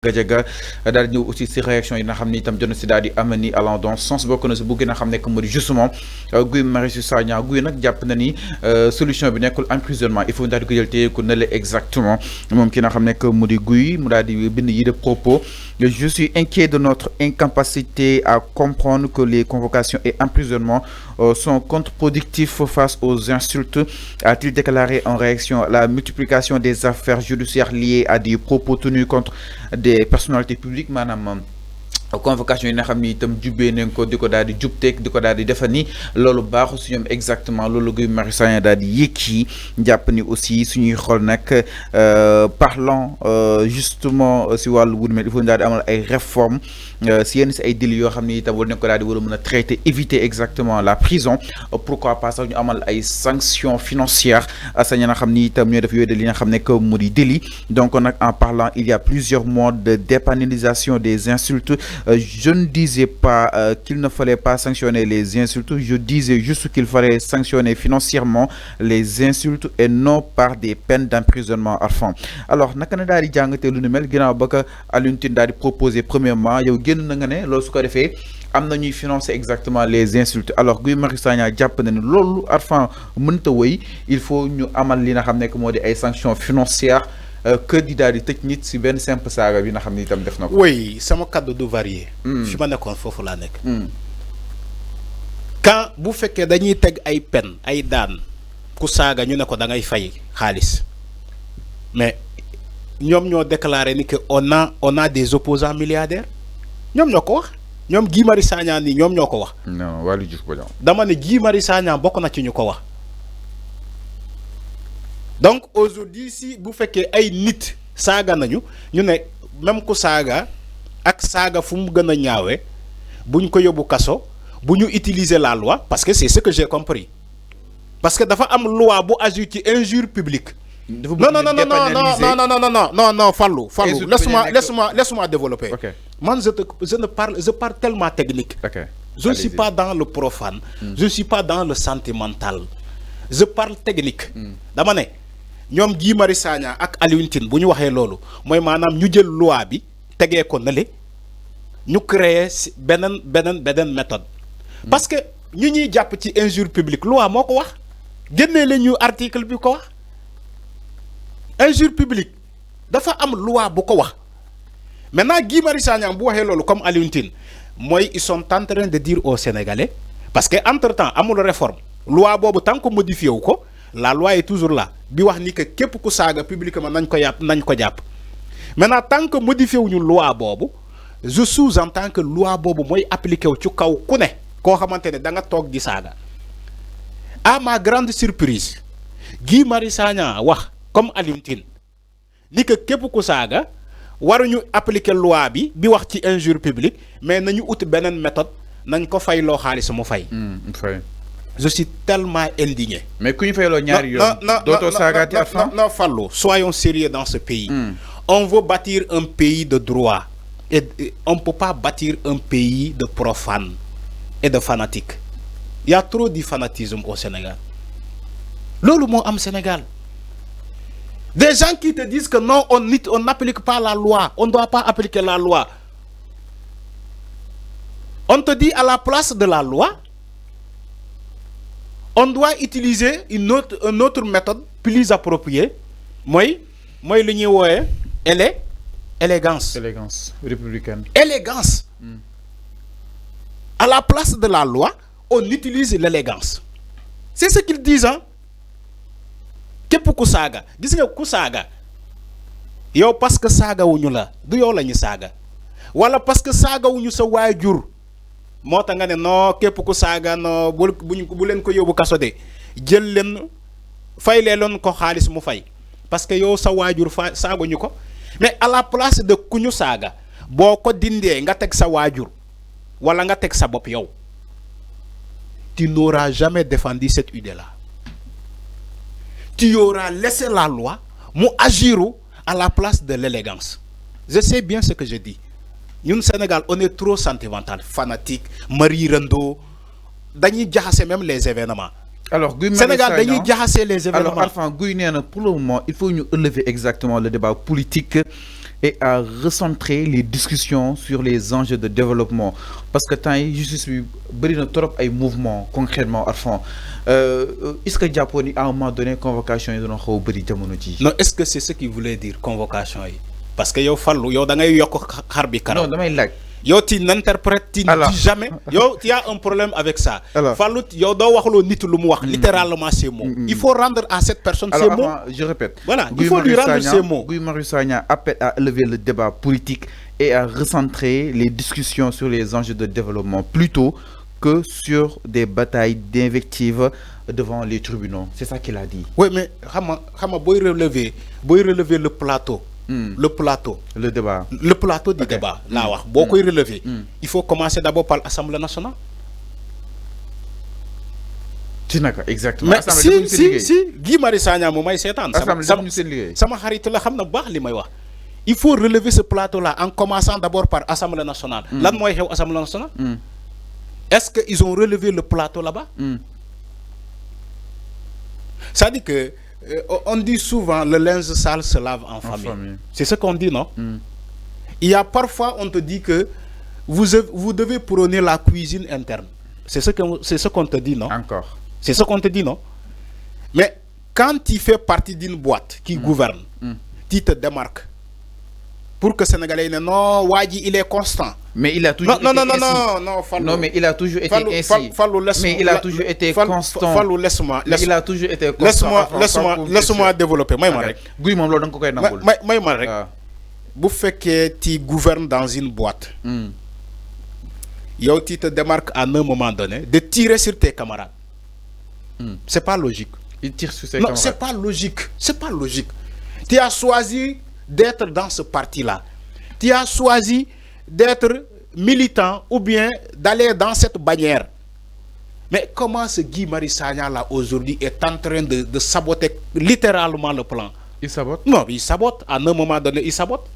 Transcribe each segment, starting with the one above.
Gadiaga daal di ñëw aussi si réaction yi nga xam ni itam jot na si daal di am ni allant dans sens bokk na si bu gën a xam ne que moo di justement Guy Marius Sagna Guy nag jàpp na ni solution bi nekkul emprisonnement il faut daal di ko jël téye ko ne la exactement moom ki nga xam ne que mu di Guy mu daal di bind yi de propos je suis inquiet de notre incapacité à comprendre que les convocations et emprisonnements sont contre-productifs face aux insultes, a-t-il déclaré en réaction à la multiplication des affaires judiciaires liées à des propos tenus contre des personnalités publiques maanaam convocation yi nga xam ni itam jubbee nañ ko di ko daal di jubteeg di ko daal di defa ni loolu baaxul si ñoom exactement loolu Guy Marius Sagna daal di yëkki jàpp ni aussi suñuy xool nag parlant justement si wàllu wut mel il faut daal di amal ay réformes si yenn si ay délits yoo xam ni itam war nañ ko daal di war a mën a traiter éviter exactement la prison pourquoi pas sax ñu amal ay sanctions financières sa ña nga xam ni itam ñooy def yooyu de li nga xam ne que mu di délit donc nag en parlant il y a plusieurs modes de dépénalisation des insultes. Je ne disais pas qu'il ne fallait pas sanctionner les insultes, je disais juste qu'il fallait sanctionner financièrement les insultes et non par des peines d'emprisonnement Arfan. Alors naka na daal di jàngatee lu ni mel ginnaaw ba ko Alioune Tine daal di proposer premièrement yow génn na nga ne loolu su ko defee am na ñuy financer exactement les insultes alors Guy Marius Sagna jàpp na ne loolu Arfan mënta wëy il faut ñu amal li nga xam ne que moo di ay sanctions financières. Que di daal di tëj nit si benn simple saaga bi nga xam ni itam def na ko. oui sama kaddu du varié. fi ma nekkoon foofu laa nekk. quand bu fekkee dañuy teg ay peine ay daan ku saaga ñu ne ko da ngay fay xaalis mais ñoom ñoo déclaré ni que on a des opposants milliardaires ñoom ñoo ko wax ñoom Guy Marius Sagna ni ñoom ñoo ko wax. non Waly Diouf Bodiang. dama ne Guy Marius Sagna bokk na ci ñu ko wax. donc aujourd'hui si bu fekkee ay nit saaga nañu ñu ne même ku saaga ak saaga fu mu gën a ñaawee bu ñu ko yóbbu kaso bu ñu utiliser la loi parce que c'est ce que j'ai compris parce que dafa am loi bu aju ci injure publique. non Fallou laisse-moi développer. Okay. Man je parle tellement technique. Okay. Je ne suis pas dans le profane. Je ne suis pas dans le sentimental. Je parle technique. dama ne ñoom Guy Marius Sagna ak Alioune Tine bu ñu waxee loolu mooy maanaam ñu jël loi bi tegee ko nale ñu créer beneen méthode. parce que ñu ñuy jàpp ci injure publique loi moo ko wax génnee la ñu article bi ko wax injure publique dafa am loi bu ko wax maintenant Guy Marius Sagna bu waxee loolu comme Alioune Tine mooy ils sont en train de dire aux Sénégalais parce que entre temps amul réforme loi boobu tant que modifié wu ko la loi est toujours là bi wax ni que képp ku saaga publiquement nañ ko jàpp maintenant tant que modifié wuñu loi boobu je sous-entends que loi boobu mooy appliqué wu ci kaw ku ne koo xamante ne da nga toog di saaga à ma grande surprise Guy Marius Sagna wax comme Alioune Tine ni que képp ku saaga waruñu appliquer loi bi wax ci injure publique mais nañu ut beneen méthode nañ ko fay loo xaalis mu fay. Je suis tellement indigné. Mais quand il fait le non, Fallou, soyons sérieux dans ce pays. On veut bâtir un pays de droit. Et on ne peut pas bâtir un pays de profanes et de fanatiques. Il y a trop de fanatisme au Sénégal. Lolo mo am Sénégal. Des gens qui te disent que non, on n'applique pas la loi. On ne doit pas appliquer la loi. On te dit à la place de la loi, on doit utiliser une autre méthode plus appropriée. Moi, le niveau est élégance. Élégance républicaine. Élégance. À la place de la loi, on utilise l'élégance. C'est ce qu'ils disent, hein? Képp ku saaga gis nga ku saaga yow parce que saaga wuñu la du yow lañu saaga wala parce que saaga wuñu sa waajur moo tax nga ne non képp ku saaga no bu leen ko yóbbu kaso de jël leen fay leen ko xaalis mu fay parce que yow sa waajur saaguñu ko mais à la place de ku ñu saaga boo ko dindee nga teg sa waajur wala nga teg sa bopp yow tu n'auras jamais défendu cette idée-là. Tu auras laissé la loi, moi agir à la place de l'élégance. Je sais bien ce que je dis. Nous, au Sénégal, on est trop sentimental, fanatique, Marie Rendo. D'ailleurs, jaxase même les événements. Alors, Guy Sénégal, d'ailleurs, jaxase les événements. Alors, Alpha, Guy, pour le moment, il faut nous élever exactement le débat politique. et à recentrer les discussions sur les enjeux de développement parce que tant yi justice bi bëri na trop ay mouvements concrètement à fond est-ce que jàppoon ni à un moment donné convocation yi doon xaw a bëri jamono ji. non est-ce que c'est ce qu'il voulait dire convocation yi parce que yow Fallou yow da ngay yokk xar bi karaw. non damay laaj. Yo, tu n'interprètes, tu ne dis jamais. Yo, tu as un problème avec ça. Fallout, yo, do waxlo nit lu mu wax littéralement ces mots. Il faut rendre à cette personne ces mots. Je répète. Voilà, il faut lui rendre ces mots. Guy Marius Sagna appelle à élever le débat politique et à recentrer les discussions sur les enjeux de développement plutôt que sur des batailles d'invectives devant les tribunaux. C'est ça qu'il a dit. Oui, mais xama boy relever le plateau. Le plateau. Le débat. Le plateau du débat. Là, beaucoup relevé. Il faut commencer d'abord par l'Assemblée nationale. Exactement. Mais si, Guy Marius Sagna, moi, c'est un. Il faut relever ce plateau-là en commençant d'abord par l'Assemblée nationale. Là, moi, l'Assemblée nationale. Est-ce qu'ils ont relevé le plateau là-bas? Ça dit que on dit souvent le linge sale se lave en famille. C'est ce qu'on dit, non? Il y a parfois, on te dit que vous devez prôner la cuisine interne. C'est ce qu'on te dit, non? Encore. C'est ce qu'on te dit, non? Mais quand tu fais partie d'une boîte qui gouverne, tu te démarques. Pour que Sénégalais ne non, Wadi il est constant. Mais il a toujours été ainsi. Non, mais il a toujours été ainsi. Mais il a toujours été constant. Fallou, laisse-moi. Il a toujours été constant. Laisse-moi développer. Guy moom loolu da nga ko koy nangul. May rek. Bu fekkee tu gouvernes dans une boîte. Yow tu te démarques à un moment donné de tirer sur tes camarades. C'est pas logique. Il tire sur ses camarades. Non, c'est pas logique. C'est pas logique. Tu as choisi d'être dans ce parti-là. Tu as choisi d'être militant ou bien d'aller dans cette bannière. Mais comment ce Guy Marius Sagna là aujourd'hui est en train de saboter littéralement le plan? Il sabote? Non, il sabote. À un moment donné, il sabote.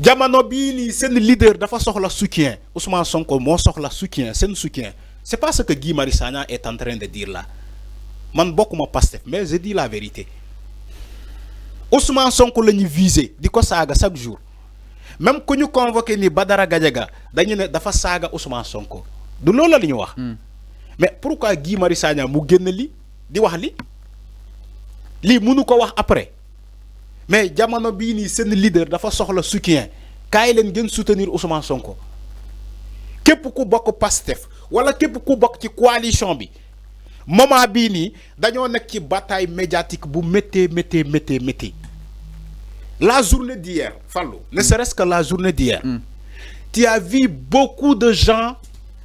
Jamono bi c'est le leader dafa soxla soutien. Ousmane Sonko mo soxla soutien, c'est un soutien. C'est pas ce que Guy Marius Sagna est en train de dire là. Man bokuma Pastef, mais je dis la vérité. Ousmane Sonko la ñu visé di ko saaga chaque jour même ku ñu convoqué ni Badara Gadiaga dañu ne dafa saaga Ousmane Sonko du loolu la ñu wax. Mais pourquoi Guy Marius Sagna mu génn li di wax li mënu ko wax après mais jamono bii nii seen leader dafa soxla soutien kaay leen ngeen soutenir Ousmane Sonko képp ku bokk Pastef wala képp ku bokk ci coalition bi. Moment bii nii dañoo nekk ci bataille médiatique bu méttee. La journée d'hier, Fallou, ne serait-ce que la journée d'hier, tu as vu beaucoup de gens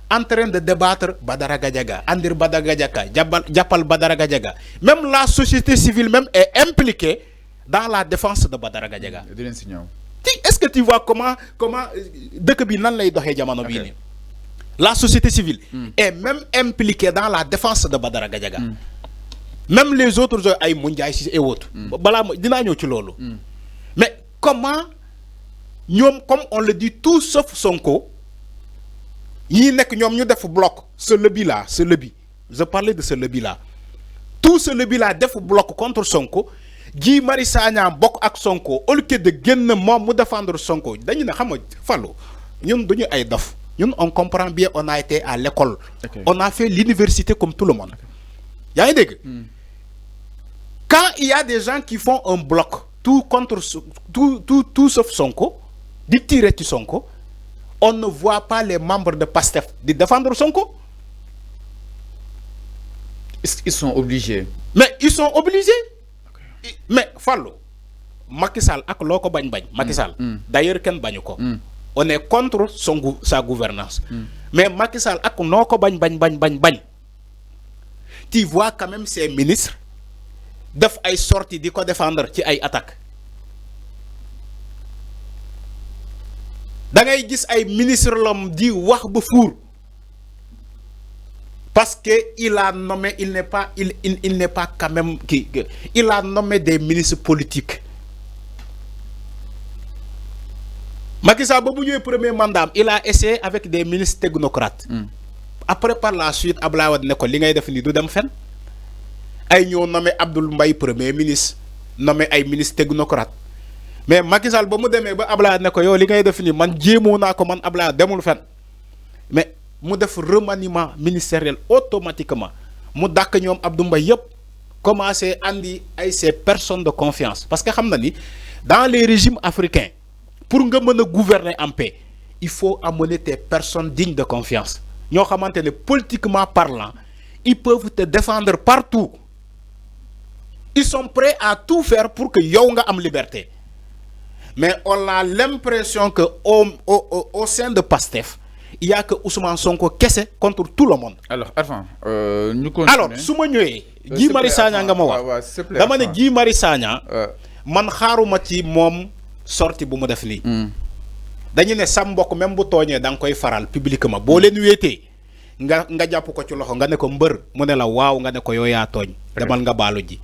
en train de débattre Badara Gadiaga, Andir Badara Gadiaga, Diapal Badara Gadiaga. Même la société civile même est impliquée dans la défense de Badara Gadiaga. Est-ce que tu vois comment dëkk bi nan lay doxee jamono bii nii? La société civile est même impliquée dans la défense de Badara Gadiaga. Même les autres ay Moundiaye et autres. Mais comment comme on le dit tout sauf Sonko, ñi nek ñom ñu def bloc ce lobby là, ce lobby. Je parlais de ce lobby là. Tout ce lobby là def bloc contre Sonko. Guy Marius Sagna bok ak Sonko au lieu de génn mom mu défendre Sonko. Dañu ne xam nga Fallou ñun duñu ay dof. On comprend bien, on a été à l'école. On a fait l'université comme tout le monde. Quand il y a des gens qui font un bloc, tout sauf Sonko, de tirer sur Sonko, on ne voit pas les membres de PASTEF de défendre Sonko. Ils sont obligés. Mais ils sont obligés. Mais Fallou, Macky Sall ak loko bagn Macky Sall. D'ailleurs ken bagnu ko. On est contre sa gouvernance. Mais Macky Sall ak noko bagn. Tu vois quand même ces ministres def ay sorties di ko défendre ci ay attaques. Da ngay gis ay ministres l'homme di wax ba four. Parce que il a nommé, il n'est pas quand même il a nommé des ministres politiques. Macky Sall ba bu ñëwee premier mandat il a essayé avec des ministres technocrates. Après par la suite Abdoulaye Wade ne ko li ngay def ni du dem fen ay ñoo nommé Abdoul Mbaye premier ministre nommé ay ministres technocrates mais Macky Sall ba mu demee ba Ablaye ne ko yow li ngay def nii man jéemoo naa ko man Ablaye demul fen mais mu def remaniement ministériel automatiquement mu dàkk ñoom Abdou Mbaye yëpp commencé andi ay ces personnes de confiance parce que xam na ni dans les régimes africains pour nga mën a gouverner en paix il faut amener des personnes dignes de confiance ñoo xamante ne politiquement parlant ils peuvent te défendre partout ils sont prêts à tout faire pour que yow nga am liberté mais on a l'impression que au sein de PASTEF il y a que Ousmane Sonko kese contre tout le monde. Alors Arfan ñu continuer. Alors su ma ñëwee. Guy Marius Sagna nga ma wax dama ne Guy Marius Sagna man xaaruma ci moom sorti bu mu def lii. dañu ne sa mbokk même bu tooñee da nga koy faral publiquement boo leen wéetee nga jàpp ko ci loxo nga ne ko mbër mu ne la waaw nga ne ko yow yaa tooñ. demal nga baalu ji.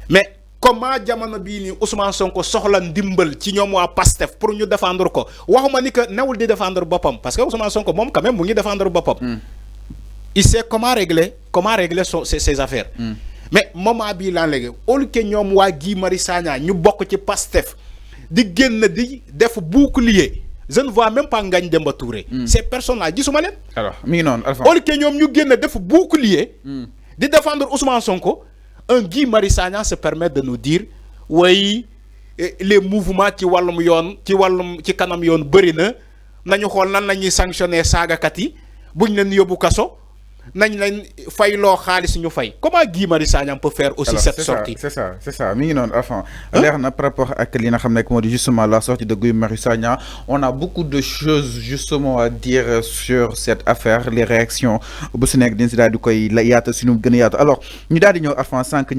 mais comment jamono bii nii Ousmane Sonko soxla ndimbal ci ñoom waa PASTEF pour ñu défendre ko waxuma ni que newul di défendre boppam parce que Ousmane Sonko moom quand même mu ngi défendre boppam. il sait comment régler ses affaires. mais moment bii laa léegi au lieu que ñoom waa Guy Marius Sagna ñu bokk ci PASTEF di génn di def bouclier je ne vois même pas Ngagne Demba Touré. ces personnes là gisuma leen. alors mi ngi noonu Alpha. au lieu que ñoom ñu génn def bouclier. di défendre Ousmane Sonko. Un Guy Marius Sagna se permet de nous dire oui les mouvements ci wàllum yoon ci kanam yoon bëri na nañu xool nan la ñuy sanctionner saagakat yi buñ leen yóbbu kaso nañ leen fay loo xaalis ñu fay comment Guy Marius Sagna peut faire aussi cette sortie. c'est ça mi ngi noonu Arfan leer na par rapport ak li nga xam ne moo di justement la sortie de Guy Marius Sagna on a beaucoup de choses justement à dire sur cette affaire les réactions bu si nekk dañ si daal di koy yaata si nu gën a yaatu alors ñu daal di ñëw Arfan sànq